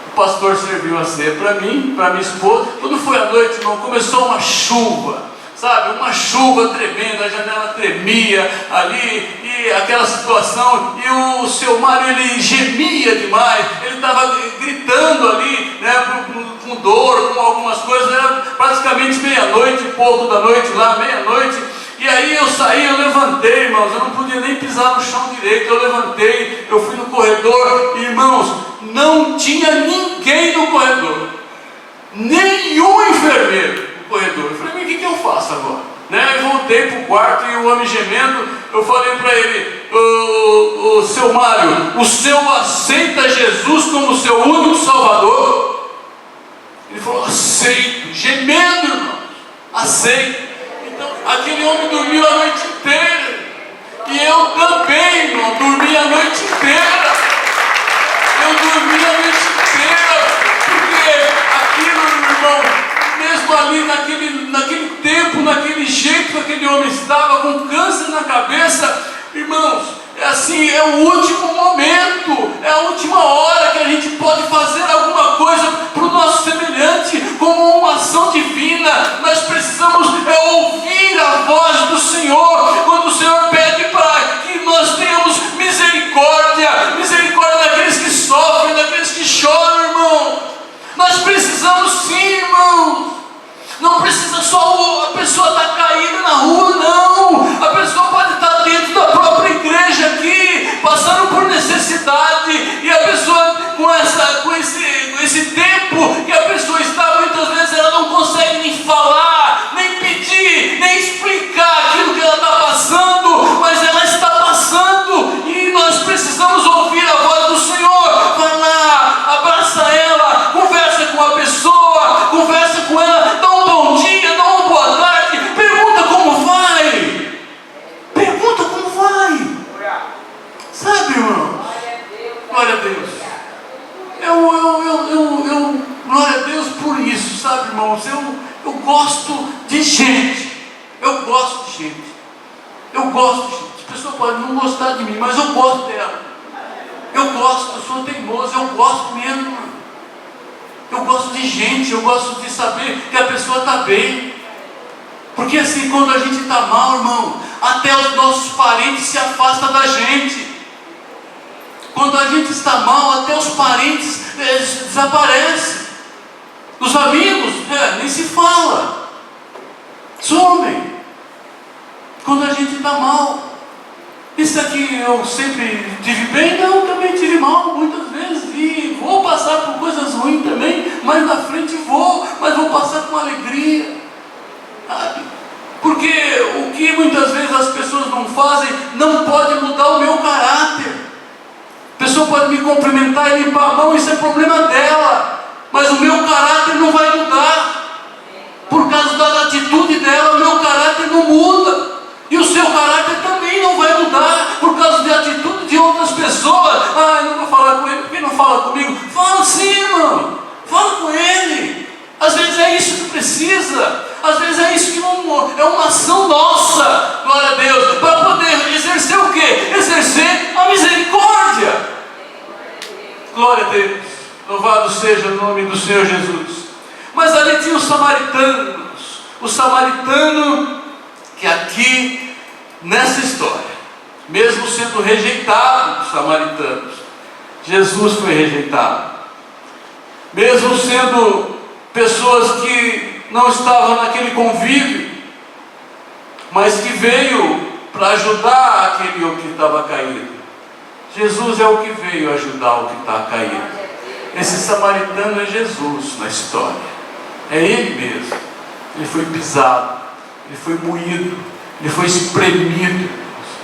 o pastor serviu a ceia para mim, para minha esposa. Quando foi à noite, irmão, começou uma chuva, sabe? Uma chuva tremenda, a janela tremia ali, e aquela situação, e o seu Mário, ele gemia demais, ele estava gritando ali, né, com dor, com algumas coisas, era praticamente meia-noite, pouco da noite lá, meia-noite. E aí eu saí, eu levantei, irmãos, eu não podia nem pisar no chão direito, eu levantei, eu fui no corredor, irmãos, não tinha ninguém no corredor, nenhum enfermeiro no corredor. Eu falei, mas o que eu faço agora? Né? Eu voltei para o quarto e o homem gemendo, eu falei para ele, o seu Mário, o senhor aceita Jesus como seu único salvador? Ele falou, aceito, gemendo, irmãos, aceito. Então, aquele homem dormiu a noite inteira. E eu também, irmão, dormi a noite inteira. Eu dormi a noite inteira. Porque aquilo, irmão, mesmo ali naquele tempo, naquele jeito que aquele homem estava, com câncer na cabeça, irmãos, é assim, é o último momento, é a última hora que a gente pode fazer alguma coisa para o nosso semelhante, como uma ação divina. Nós precisamos ouvir a voz do Senhor, quando o Senhor pede para que nós tenhamos misericórdia daqueles que sofrem, daqueles que choram, irmão. Nós precisamos sim, irmãos. Não precisa só a pessoa estar caída na rua, não. A pessoa pode estar dentro da própria igreja aqui, passando por necessidade, e a pessoa com esse tempo que a pessoa está, muitas vezes ela não consegue nem falar, nem pedir, nem explicar aquilo que ela está passando, mas ela está passando, e nós precisamos ouvir a voz do Senhor. Vai lá, abraça ela, conversa com a pessoa, conversa com ela, dá um bom dia, dá uma boa tarde, pergunta como vai. Pergunta como vai. Sabe, irmão? Glória a Deus. Glória a Deus por isso, sabe, irmãos? Eu gosto de gente. Eu gosto de gente. Eu gosto de gente. A pessoa pode não gostar de mim, mas eu gosto dela. Eu gosto, eu sou teimoso, eu gosto mesmo. Eu gosto de gente, eu gosto de saber que a pessoa está bem. Porque assim, quando a gente está mal, irmão, até os nossos parentes se afastam da gente. Quando a gente está mal, até os parentes desaparecem. Os amigos, nem se fala. Somem. Quando a gente está mal. Isso aqui eu sempre tive bem? Não, também tive mal muitas vezes. E vou passar por coisas ruins também, mas na frente mas vou passar com alegria. Sabe? Porque o que muitas vezes as pessoas não fazem, não pode mudar o meu caráter. A pessoa pode me cumprimentar e limpar a mão, isso é problema dela. Mas o meu caráter não vai mudar. Por causa da atitude dela, o meu caráter não muda. E o seu caráter também não vai mudar por causa da atitude de outras pessoas. Eu não vou falar com ele, porque não fala comigo? Fala sim, irmão. Fala com ele. Às vezes é isso que precisa. Às vezes é isso que é uma ação nossa, glória a Deus, para poder exercer o quê? Exercer a misericórdia. Glória a Deus. Louvado seja o nome do Senhor Jesus. Mas ali tinha os samaritanos. O samaritano que aqui, nessa história, mesmo sendo rejeitado dos samaritanos, Jesus foi rejeitado. Mesmo sendo pessoas que não estavam naquele convívio, mas que veio para ajudar aquele que estava caído. Jesus é o que veio ajudar o que está caído. Esse samaritano é Jesus na história. É Ele mesmo. Ele foi pisado, Ele foi moído, Ele foi espremido.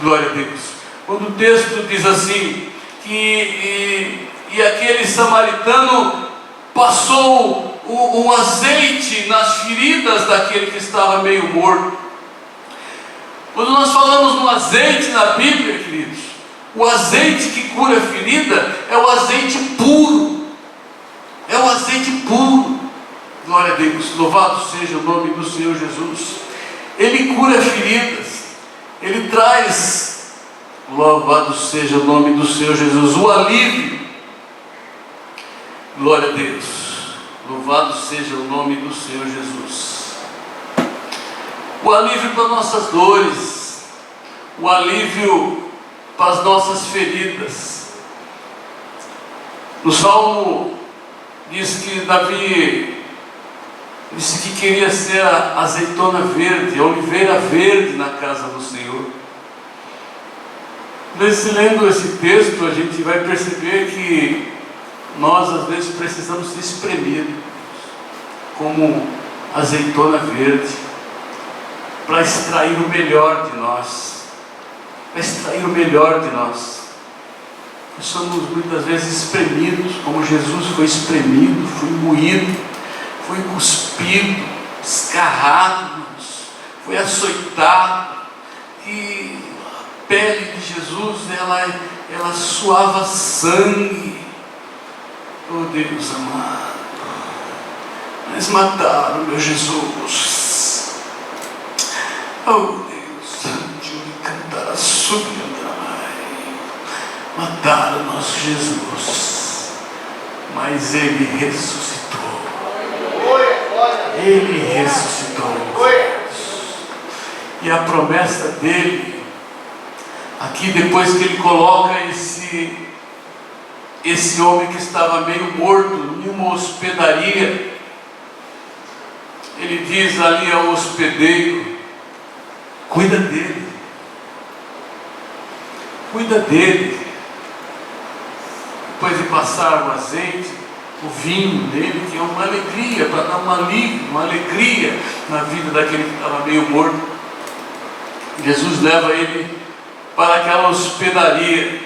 Glória a Deus. Quando o texto diz assim, que aquele samaritano passou um azeite nas feridas daquele que estava meio morto. Quando nós falamos no azeite na Bíblia, queridos, o azeite que cura a ferida é o azeite puro. É o azeite puro. Glória a Deus. Louvado seja o nome do Senhor Jesus. Ele cura feridas. Ele traz, louvado seja o nome do Senhor Jesus, o alívio. Glória a Deus. Louvado seja o nome do Senhor Jesus. O alívio para nossas dores, o alívio para as nossas feridas. No Salmo diz que Davi disse que queria ser a azeitona verde, a oliveira verde na casa do Senhor. Lendo esse texto, a gente vai perceber que nós às vezes precisamos ser espremidos como azeitona verde para extrair o melhor de nós. Para extrair o melhor de nós. Nós somos muitas vezes espremidos, como Jesus foi espremido, foi moído, foi cuspido, escarrado, foi açoitado, e a pele de Jesus, ela suava sangue. Oh Deus amado, mas mataram meu Jesus. Oh Deus, cantar a súbia, mataram nosso Jesus, mas Ele ressuscitou. Ele ressuscitou. E a promessa dele, aqui depois que ele coloca esse homem que estava meio morto em uma hospedaria, ele diz ali ao hospedeiro: cuida dele, cuida dele. Depois de passar o azeite, o vinho dele, que é uma alegria, para dar um alívio, uma alegria na vida daquele que estava meio morto. Jesus leva ele para aquela hospedaria.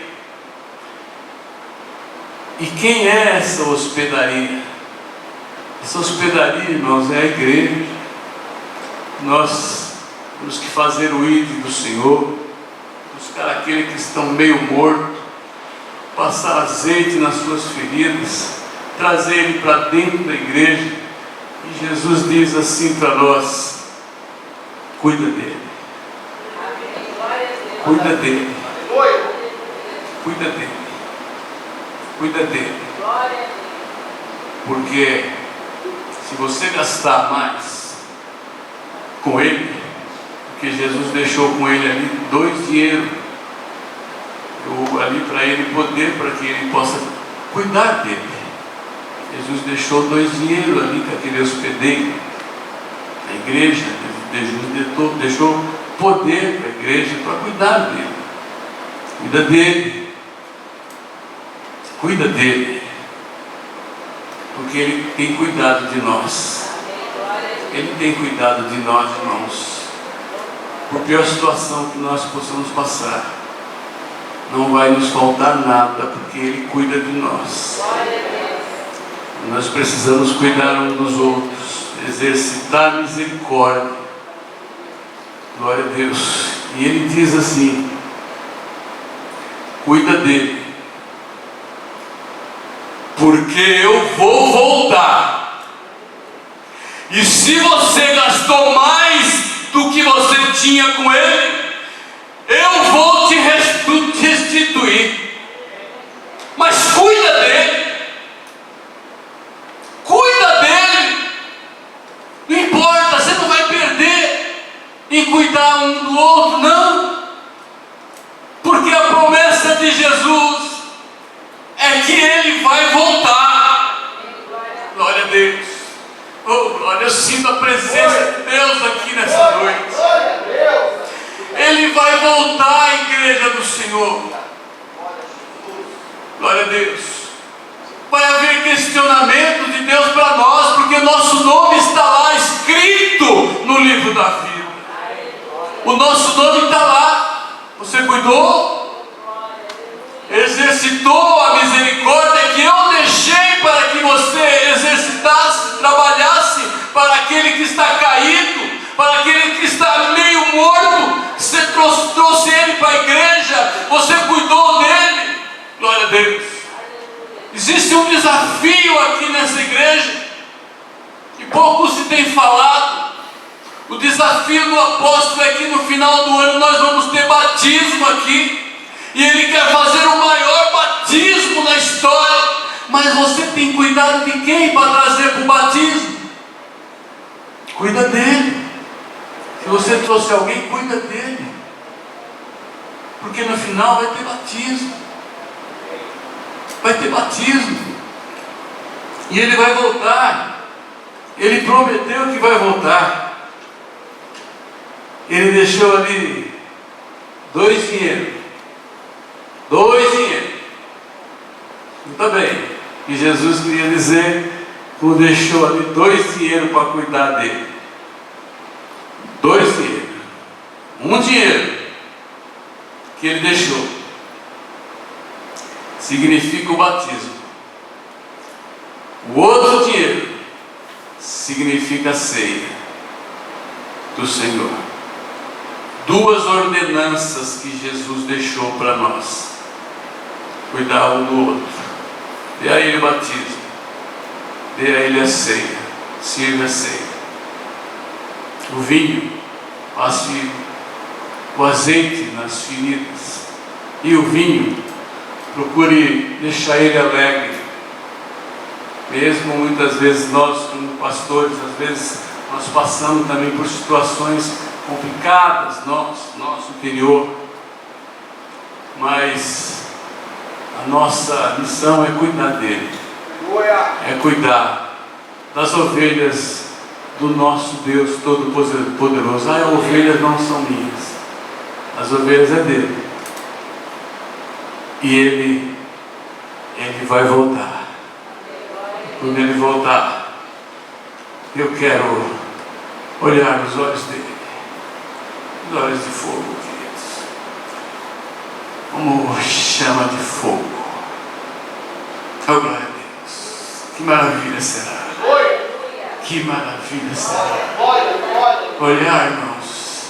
E quem é essa hospedaria? Essa hospedaria, irmãos, é a igreja. Nós temos que fazer o ID do Senhor, buscar aquele que estão meio morto, passar azeite nas suas feridas, trazer ele para dentro da igreja. E Jesus diz assim para nós: Cuida dele. Cuida dele. Cuida dele. Cuida dele. Porque se você gastar mais com ele, porque Jesus deixou com ele ali 2 dinheiros ali para ele poder, para que ele possa cuidar dele. Jesus deixou 2 dinheiros ali com aquele hospedeiro na igreja. Jesus deixou poder para a igreja para cuidar dele. Cuida dele. Cuida dele. Porque ele tem cuidado de nós. Ele tem cuidado de nós, irmãos. Por pior situação que nós possamos passar, não vai nos faltar nada, porque ele cuida de nós. Nós precisamos cuidar uns dos outros, exercitar misericórdia. Glória a Deus. E ele diz assim: cuida dele, porque eu vou voltar. E se você gastou mais do que você tinha com ele, eu vou te restituir. Mas cuida dele. Cuida dele. Não importa, você não vai perder em cuidar um do outro, não. Porque a promessa de Jesus é que ele vai voltar. Glória a Deus. Oh, glória, eu sinto a presença de Deus aqui nessa noite. Ele vai voltar à igreja do Senhor. Glória a Deus. Vai haver questionamento de Deus para nós, porque nosso nome está lá escrito no livro da vida. O nosso nome está lá. Você cuidou? Exercitou a misericórdia que eu deixei para que você exercitasse, trabalhasse para aquele que está caído, para aquele que está meio morto. Você trouxe ele para a igreja, você cuidou dele. Glória a Deus. Existe um desafio aqui nessa igreja que pouco se tem falado. O desafio do apóstolo é que no final do ano nós vamos ter batismo aqui. E ele quer fazer o maior batismo na história. Mas você tem cuidado de quem para trazer para o batismo? Cuida dele. Se você trouxe alguém, cuida dele. Porque no final vai ter batismo. Vai ter batismo. E ele vai voltar. Ele prometeu que vai voltar. Ele deixou ali 2 dinheiros. 2 dinheiros. Muito bem. E Jesus queria dizer que deixou ali 2 dinheiros para cuidar dele. 2 dinheiros. 1 dinheiro que ele deixou significa o batismo. O outro dinheiro significa a ceia do Senhor. 2 ordenanças que Jesus deixou para nós: cuidar um do outro. Dê a ele o batismo, dê a ele a ceia, sirva a ceia. O vinho, passe o azeite nas feridas. E o vinho, procure deixar ele alegre. Mesmo muitas vezes nós, como pastores, às vezes nós passamos também por situações complicadas, nosso interior. Mas a nossa missão é cuidar dele. É cuidar das ovelhas do nosso Deus Todo-Poderoso. As ovelhas não são minhas. As ovelhas é dele. E ele vai voltar. Quando ele voltar, eu quero olhar nos olhos dele, os olhos de fogo, queridos, como chama de fogo. Oh, glória a Deus. Que maravilha será. Que maravilha será. Olhar, irmãos,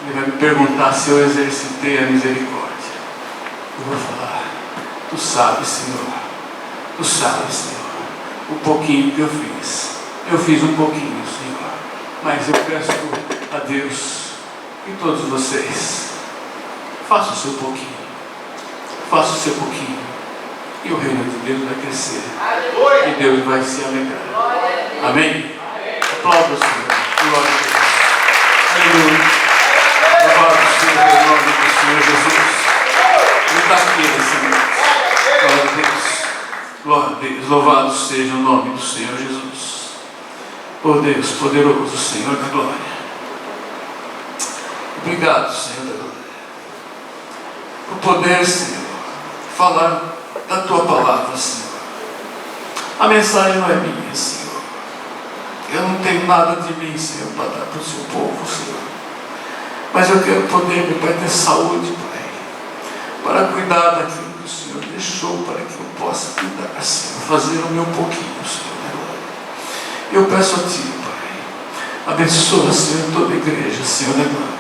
ele vai me perguntar se eu exercitei a misericórdia. Eu vou falar: tu sabes, Senhor, tu sabes, Senhor, o pouquinho que eu fiz. Eu fiz um pouquinho, Senhor, mas eu peço a Deus. E todos vocês, faça o seu pouquinho. Faça o seu pouquinho. E o reino de Deus vai crescer. E Deus vai se alegrar. Amém? Aplauda o Senhor. Glória a Deus. Aleluia. Louvado seja o nome do Senhor Jesus. Ele está aqui nesse momento. Glória a Deus. Glória a Deus. Louvado seja o nome do Senhor Jesus. Oh Deus poderoso, Senhor da glória. Obrigado, Senhor da glória, por poder, Senhor, falar da Tua palavra, Senhor. A mensagem não é minha, Senhor. Eu não tenho nada de mim, Senhor, para dar para o Seu povo, Senhor. Mas eu quero poder, meu Pai, ter saúde, Pai, para cuidar daquilo que o Senhor deixou, para que eu possa cuidar, Senhor, fazer o meu pouquinho, Senhor da glória. Eu peço a Ti, Pai, abençoa, Senhor, toda a igreja, Senhor da glória.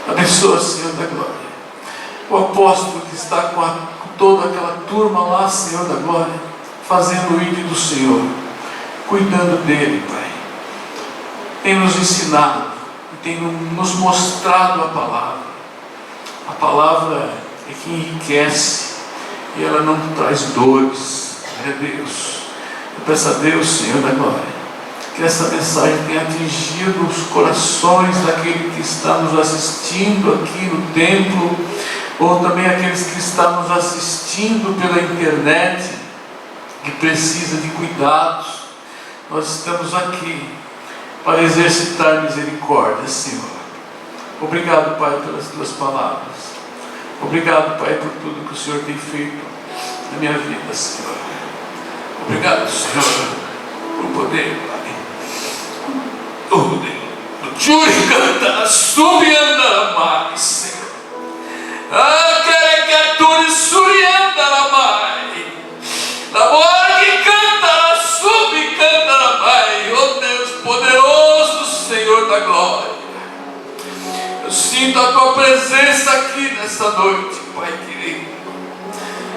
Abençoa, Senhor da glória, o apóstolo que está com toda aquela turma lá, Senhor da glória, fazendo o ID do Senhor, cuidando dele, Pai. Tem nos ensinado e tem nos mostrado a palavra. A palavra é que enriquece e ela não traz dores. É Deus. Eu peço a Deus, Senhor da glória, que essa mensagem tenha atingido os corações daquele que está nos assistindo aqui no templo, ou também aqueles que estão nos assistindo pela internet, que precisa de cuidados. Nós estamos aqui para exercitar misericórdia, Senhor. Obrigado, Pai, pelas Tuas palavras. Obrigado, Pai, por tudo que o Senhor tem feito na minha vida, Senhor. Obrigado, Senhor, por poder, Pai. Oh Deus, Júri canta, subianda mais, Senhor. Ah, querecaturi surianda la mai. La boa que canta, sube canta la mai. Oh Deus poderoso, Senhor da glória. Eu sinto a Tua presença aqui nessa noite, Pai querido.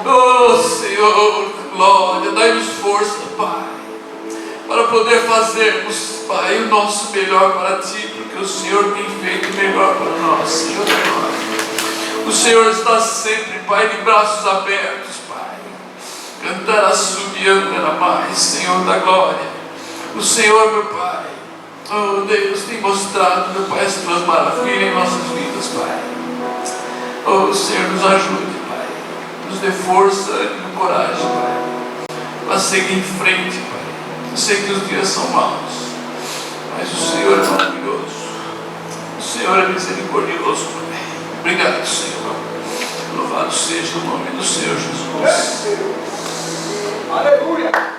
Oh Senhor da glória, dai-nos força, Pai, para poder fazermos, Pai, o nosso melhor para Ti, porque o Senhor tem feito o melhor para nós, Senhor da glória. O Senhor está sempre, Pai, de braços abertos, Pai. Cantar a subianda na mais, Senhor da glória. O Senhor, meu Pai, oh Deus, tem mostrado, meu Pai, as Tuas maravilhas em nossas vidas, Pai. Oh Senhor, nos ajude, Pai. Nos dê força e coragem, Pai, para seguir em frente, Pai. Eu sei que os dias são maus, mas o Senhor é maravilhoso. O Senhor é misericordioso, Pai. Obrigado, Senhor. Louvado seja o nome do Senhor Jesus. Aleluia.